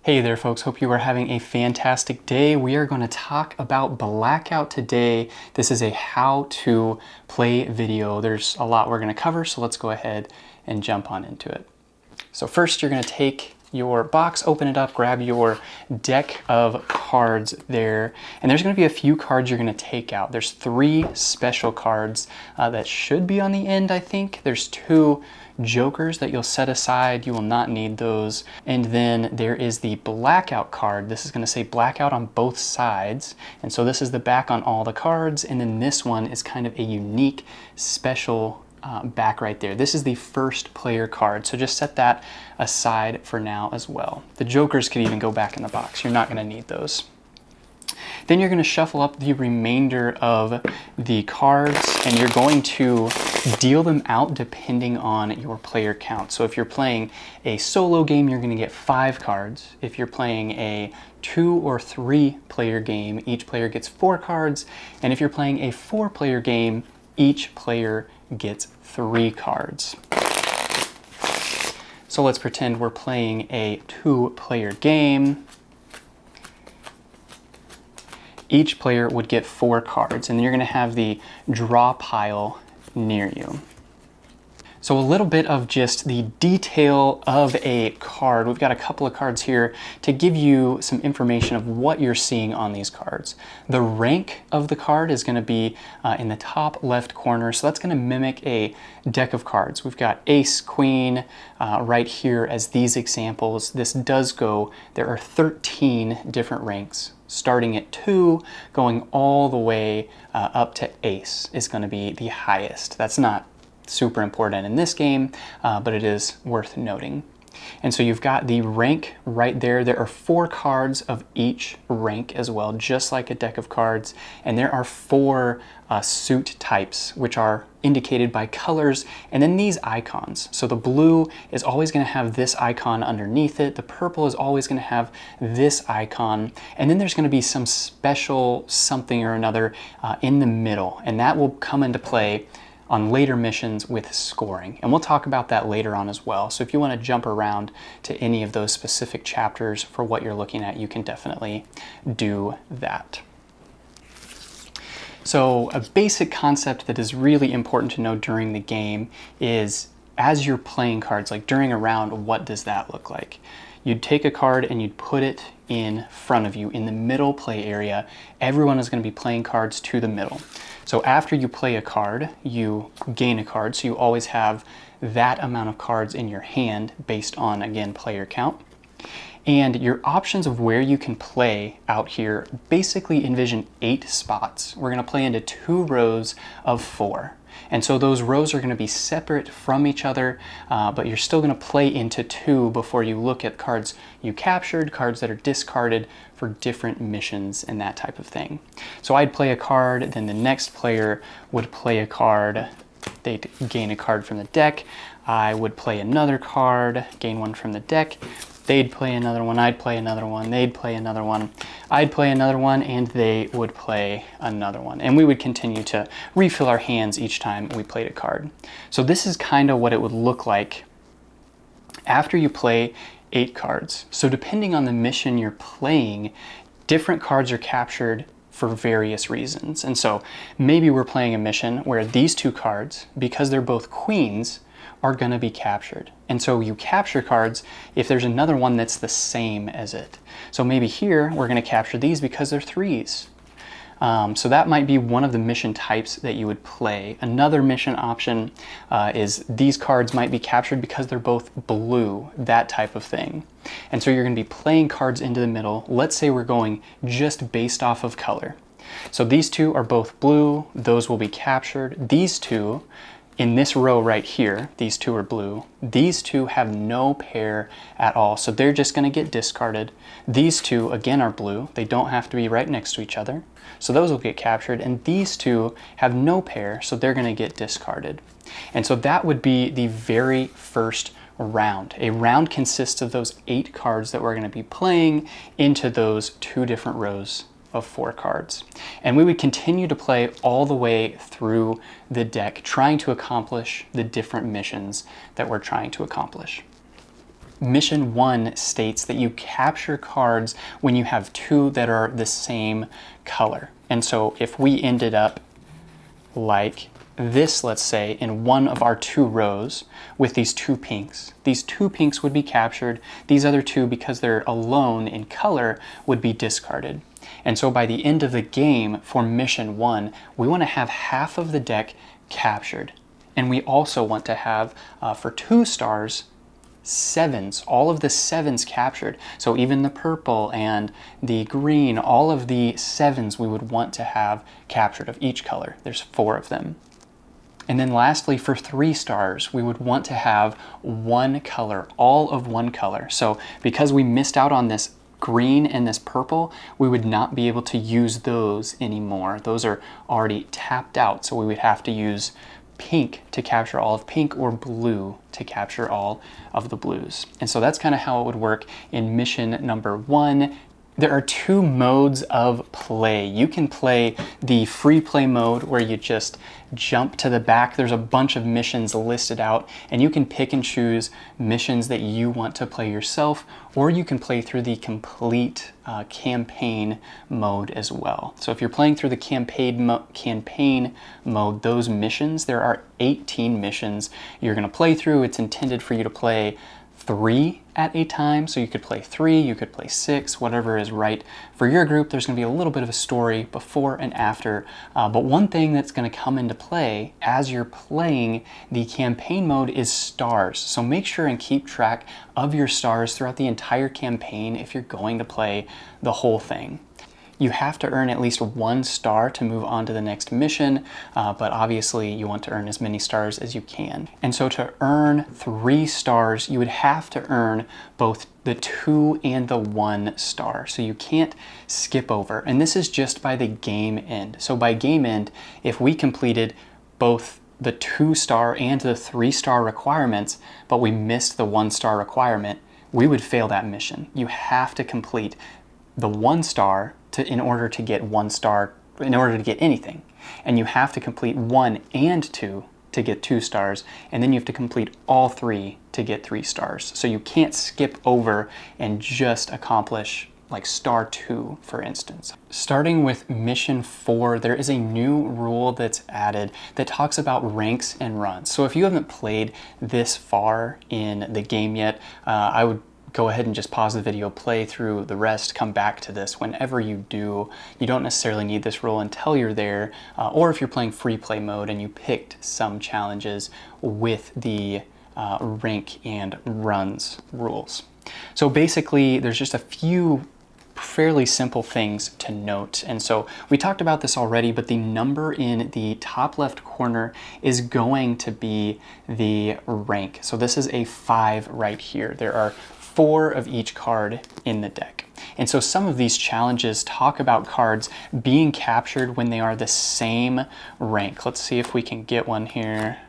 Hey there folks, hope you are having a fantastic day. We are going to talk about Blackout today. This is a how to play video. There's a lot we're going to cover, so let's go ahead and jump on into it. So first you're going to take your box, open it up, grab your deck of cards there, and there's going to be a few cards you're going to take out. There's 3 special cards that should be on the end, I think. There's 2 jokers that you'll set aside. You will not need those. And then there is the blackout card. This is going to say blackout on both sides, and so this is the back on all the cards, and then this one is kind of a unique special back right there. This is the first player card, so just set that aside for now as well. The jokers could even go back in the box. You're not going to need those. Then you're going to shuffle up the remainder of the cards, and you're going to deal them out depending on your player count. So if you're playing a solo game, you're going to get 5 cards. If you're playing a 2 or 3 player game, each player gets 4 cards. And if you're playing a 4 player game, each player gets 3 cards. So let's pretend we're playing a 2-player game. Each player would get 4 cards, and you're going to have the draw pile near you. So a little bit of just the detail of a card. We've got a couple of cards here to give you some information of what you're seeing on these cards. The rank of the card is going to be in the top left corner, so that's going to mimic a deck of cards. We've got ace, queen right here as these examples. This does go, there are 13 different ranks. Starting at 2, going all the way up to ace is going to be the highest. That's not super important in this game, but it is worth noting. And so you've got the rank right there. There are 4 cards of each rank as well, just like a deck of cards. And there are 4 suit types, which are indicated by colors, and then these icons. So the blue is always going to have this icon underneath it. The purple is always going to have this icon. And then there's going to be some special something or another in the middle, and that will come into play on later missions with scoring. And we'll talk about that later on as well. So if you want to jump around to any of those specific chapters for what you're looking at, you can definitely do that. So a basic concept that is really important to know during the game is as you're playing cards, like during a round, what does that look like? You'd take a card and you'd put it in front of you in the middle play area. Everyone is going to be playing cards to the middle. So after you play a card, you gain a card, so you always have that amount of cards in your hand based on, again, player count. And your options of where you can play out here basically envision 8 spots. We're going to play into 2 rows of 4. And so those rows are going to be separate from each other, but you're still going to play into 2 before you look at cards you captured, cards that are discarded for different missions and that type of thing. So I'd play a card, then the next player would play a card, they'd gain a card from the deck. I would play another card, gain one from the deck. They'd play another one, I'd play another one, they'd play another one, I'd play another one, and they would play another one. And we would continue to refill our hands each time we played a card. So this is kind of what it would look like after you play 8 cards. So depending on the mission you're playing, different cards are captured for various reasons. And so maybe we're playing a mission where these 2 cards, because they're both queens, are going to be captured. And so you capture cards if there's another one that's the same as it. So maybe here we're going to capture these because they're 3s. So that might be one of the mission types that you would play. Another mission option is these cards might be captured because they're both blue, that type of thing. And so you're going to be playing cards into the middle. Let's say we're going just based off of color. So these 2 are both blue, those will be captured. These 2 in this row right here, these 2 are blue. These 2 have no pair at all, so they're just going to get discarded. These 2, again, are blue. They don't have to be right next to each other, so those will get captured. And these 2 have no pair, so they're going to get discarded. And so that would be the very first round. A round consists of those 8 cards that we're going to be playing into those 2 different rows of 4 cards. And we would continue to play all the way through the deck, trying to accomplish the different missions that we're trying to accomplish. Mission 1 states that you capture cards when you have two that are the same color. And so if we ended up like this, let's say, in one of our two rows with these two pinks would be captured. These other two, because they're alone in color, would be discarded. And so by the end of the game for Mission 1, we want to have half of the deck captured. And we also want to have, for 2 stars, sevens, all of the sevens captured. So even the purple and the green, all of the sevens we would want to have captured of each color. There's 4 of them. And then lastly, for 3 stars, we would want to have one color, all of one color. So because we missed out on this green and this purple, we would not be able to use those anymore. Those are already tapped out, so we would have to use pink to capture all of pink or blue to capture all of the blues. And so that's kind of how it would work in mission number 1. There are 2 modes of play. You can play the free play mode where you just jump to the back. There's a bunch of missions listed out, and you can pick and choose missions that you want to play yourself, or you can play through the complete campaign mode as well. So if you're playing through the campaign mode, those missions, there are 18 missions you're going to play through. It's intended for you to play 3 at a time, so you could play 3, you could play 6, whatever is right for your group. There's going to be a little bit of a story before and after, but one thing that's going to come into play as you're playing the campaign mode is stars. So make sure and keep track of your stars throughout the entire campaign if you're going to play the whole thing. You have to earn at least 1 star to move on to the next mission, but obviously you want to earn as many stars as you can. And so to earn 3 stars, you would have to earn both the 2 and the 1 star. So you can't skip over. And this is just by the game end. So by game end, if we completed both the 2 star and the 3 star requirements, but we missed the 1 star requirement, we would fail that mission. You have to complete the 1 star in order to get 1 star, in order to get anything. And you have to complete 1 and 2 to get 2 stars, and then you have to complete all 3 to get 3 stars. So you can't skip over and just accomplish like star 2, for instance. Starting with mission 4, there is a new rule that's added that talks about ranks and runs. So if you haven't played this far in the game yet, I would go ahead and just pause the video, play through the rest, come back to this whenever you do. You don't necessarily need this rule until you're there, or if you're playing free play mode and you picked some challenges with the rank and runs rules. So basically, there's just a few fairly simple things to note. And so we talked about this already, but the number in the top left corner is going to be the rank. So this is a 5 right here. There are 4 of each card in the deck. And so some of these challenges talk about cards being captured when they are the same rank. Let's see if we can get one here.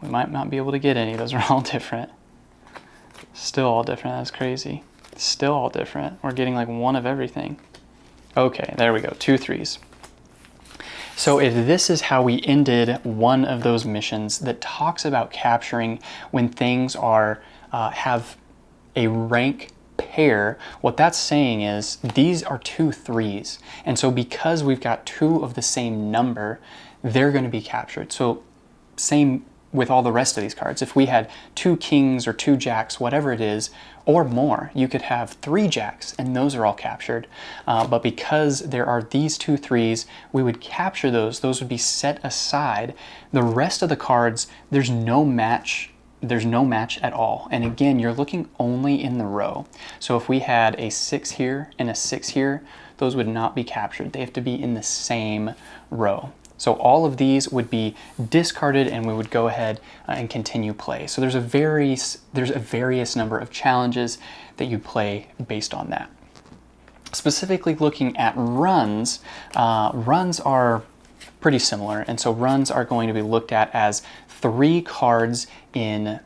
We might not be able to get any. Those are all different. Still all different. That's crazy. Still all different. We're getting like 1 of everything. Okay, there we go. 2 3s. So if this is how we ended one of those missions that talks about capturing when things are have a rank pair, what that's saying is these are 2 3s. And so because we've got 2 of the same number, they're going to be captured. So same with all the rest of these cards. If we had 2 kings or 2 jacks, whatever it is, or more, you could have 3 jacks and those are all captured. But because there are these 2 3s, we would capture those. Those would be set aside. The rest of the cards, there's no match. There's no match at all. And again, you're looking only in the row. So if we had a 6 here and a 6 here, those would not be captured. They have to be in the same row. So all of these would be discarded and we would go ahead and continue play. So there's a various number of challenges that you play based on that. Specifically looking at runs, runs are pretty similar. And so runs are going to be looked at as 3 cards in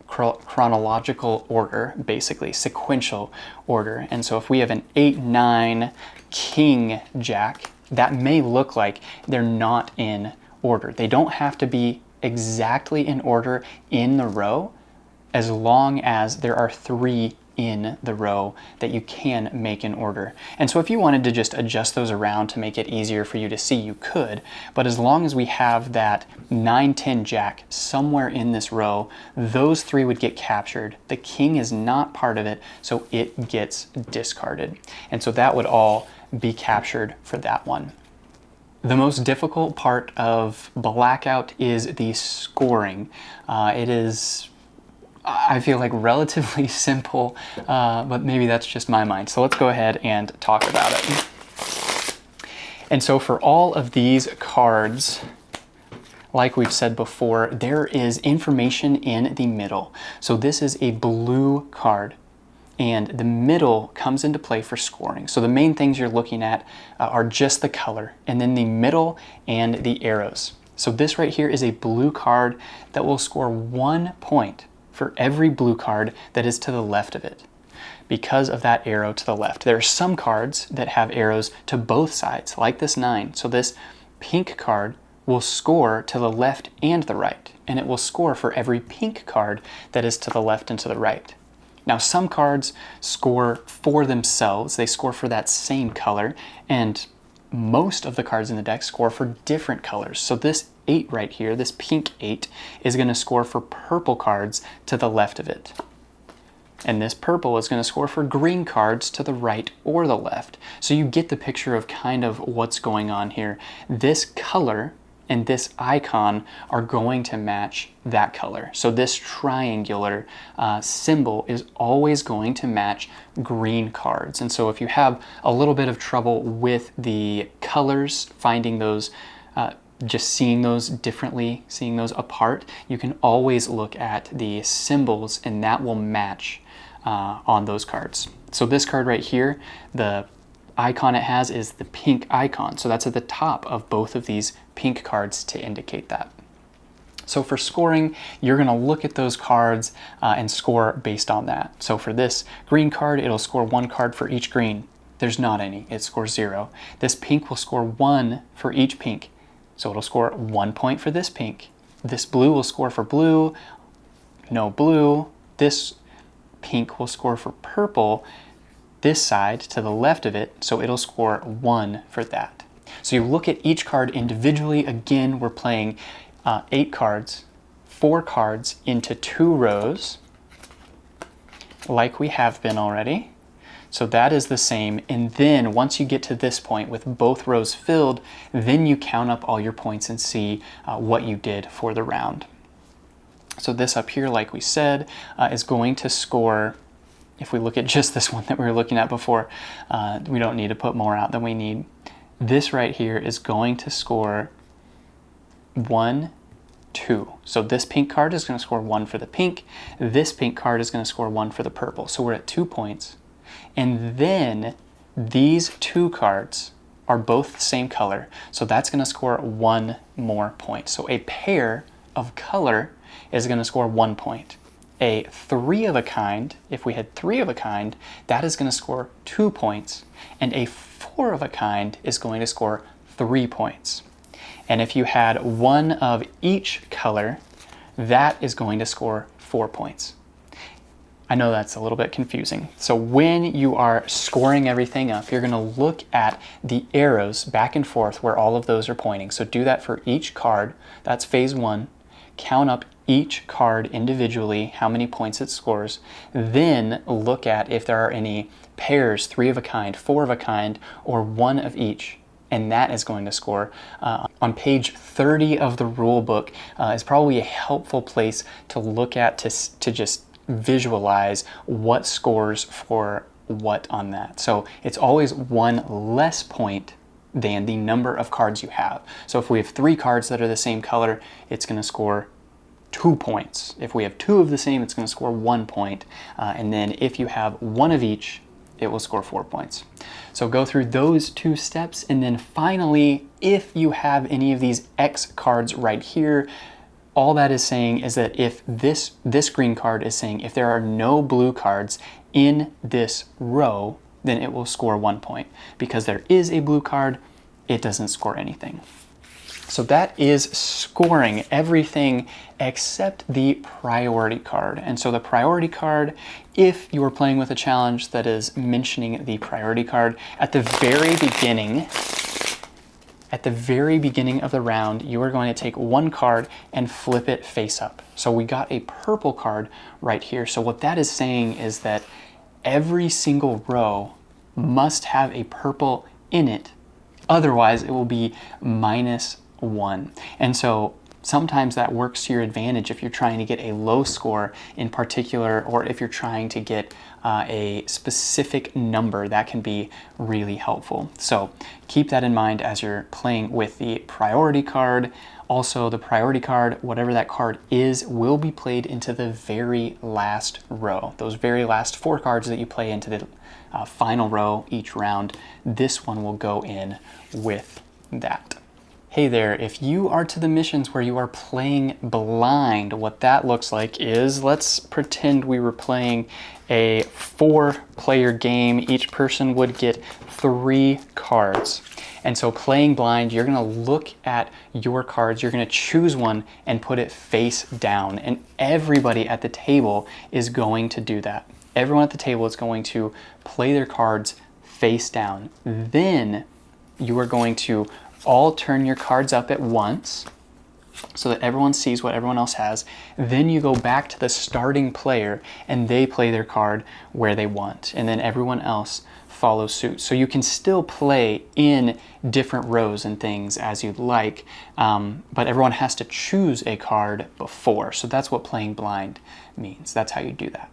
chronological order, basically sequential order. And so if we have an 8 9 king jack, that may look like they're not in order. They don't have to be exactly in order in the row, as long as there are 3 in the row that you can make in order. And so if you wanted to just adjust those around to make it easier for you to see, you could, but as long as we have that 9, 10 jack somewhere in this row, those 3 would get captured. The king is not part of it, so it gets discarded. And so that would all be captured for that one. The most difficult part of Blackout is the scoring. It is, I feel like, relatively simple, but maybe that's just my mind. So let's go ahead and talk about it. And so for all of these cards, like we've said before, there is information in the middle. So this is a blue card, and the middle comes into play for scoring. So the main things you're looking at are just the color, and then the middle and the arrows. So this right here is a blue card that will score 1 point for every blue card that is to the left of it, because of that arrow to the left. There are some cards that have arrows to both sides, like this 9. So this pink card will score to the left and the right, and it will score for every pink card that is to the left and to the right. Now some cards score for themselves, they score for that same color, and most of the cards in the deck score for different colors. So this 8 right here, this pink 8, is going to score for purple cards to the left of it. And this purple is going to score for green cards to the right or the left. So you get the picture of kind of what's going on here. This color and this icon are going to match that color. So this triangular symbol is always going to match green cards. And so if you have a little bit of trouble with the colors, finding those, just seeing those differently, seeing those apart, you can always look at the symbols and that will match on those cards. So this card right here, the icon it has is the pink icon. So that's at the top of both of these pink cards to indicate that. So for scoring, you're going to look at those cards and score based on that. So for this green card, it'll score 1 card for each green. There's not any, it scores 0. This pink will score 1 for each pink. So it'll score 1 point for this pink. This blue will score for blue, no blue. This pink will score for purple, this side to the left of it, so it'll score 1 for that. So you look at each card individually. Again, we're playing 8 cards, 4 cards into 2 rows, like we have been already. So that is the same, and then once you get to this point with both rows filled, then you count up all your points and see what you did for the round. So this up here, like we said, is going to score, if we look at just this one that we were looking at before, we don't need to put more out than we need. This right here is going to score 1, 2. So this pink card is going to score 1 for the pink. This pink card is going to score 1 for the purple. So we're at 2 points. And then these 2 cards are both the same color. So that's going to score 1 more point. So a pair of color is going to score 1 point. A 3 of a kind, if we had 3 of a kind, that is going to score 2 points. And a 4 of a kind is going to score 3 points. And if you had 1 of each color, that is going to score 4 points. I know that's a little bit confusing. So when you are scoring everything up, you're going to look at the arrows back and forth where all of those are pointing. So do that for each card. That's phase 1. Count up each card individually, how many points it scores. Then look at if there are any pairs, 3 of a kind, 4 of a kind, or 1 of each. And that is going to score. On page 30 of the rule book is probably a helpful place to look at to just visualize what scores for what on that. So it's always 1 less point than the number of cards you have. So if we have 3 cards that are the same color, it's going to score 2 points. If we have 2 of the same, it's going to score 1 point. And then if you have 1 of each, it will score 4 points. So go through those 2 steps. And then finally, if you have any of these X cards right here, all that is saying is that if this green card is saying if there are no blue cards in this row, then it will score 1 point. Because there is a blue card, it doesn't score anything. So that is scoring everything except the priority card. And so the priority card, if you are playing with a challenge that is mentioning the priority card, at the very beginning of the round, you are going to take one card and flip it face up. So we got a purple card right here. So what that is saying is that every single row must have a purple in it. Otherwise, it will be -1. And so sometimes that works to your advantage if you're trying to get a low score in particular, or if you're trying to get a specific number. That can be really helpful. So keep that in mind as you're playing with the priority card. Also, the priority card, whatever that card is, will be played into the very last row. Those very last 4 cards that you play into the final row each round, this one will go in with that. Hey there, if you are to the missions where you are playing blind, what that looks like is, let's pretend we were playing a 4-player game. Each person would get 3 cards. And so playing blind, you're gonna look at your cards, you're gonna choose one and put it face down. And everybody at the table is going to do that. Everyone at the table is going to play their cards face down. Then you are going to all turn your cards up at once so that everyone sees what everyone else has. Then you go back to the starting player and they play their card where they want. And then everyone else follows suit. So you can still play in different rows and things as you'd like, but everyone has to choose a card before. So that's what playing blind means. That's how you do that.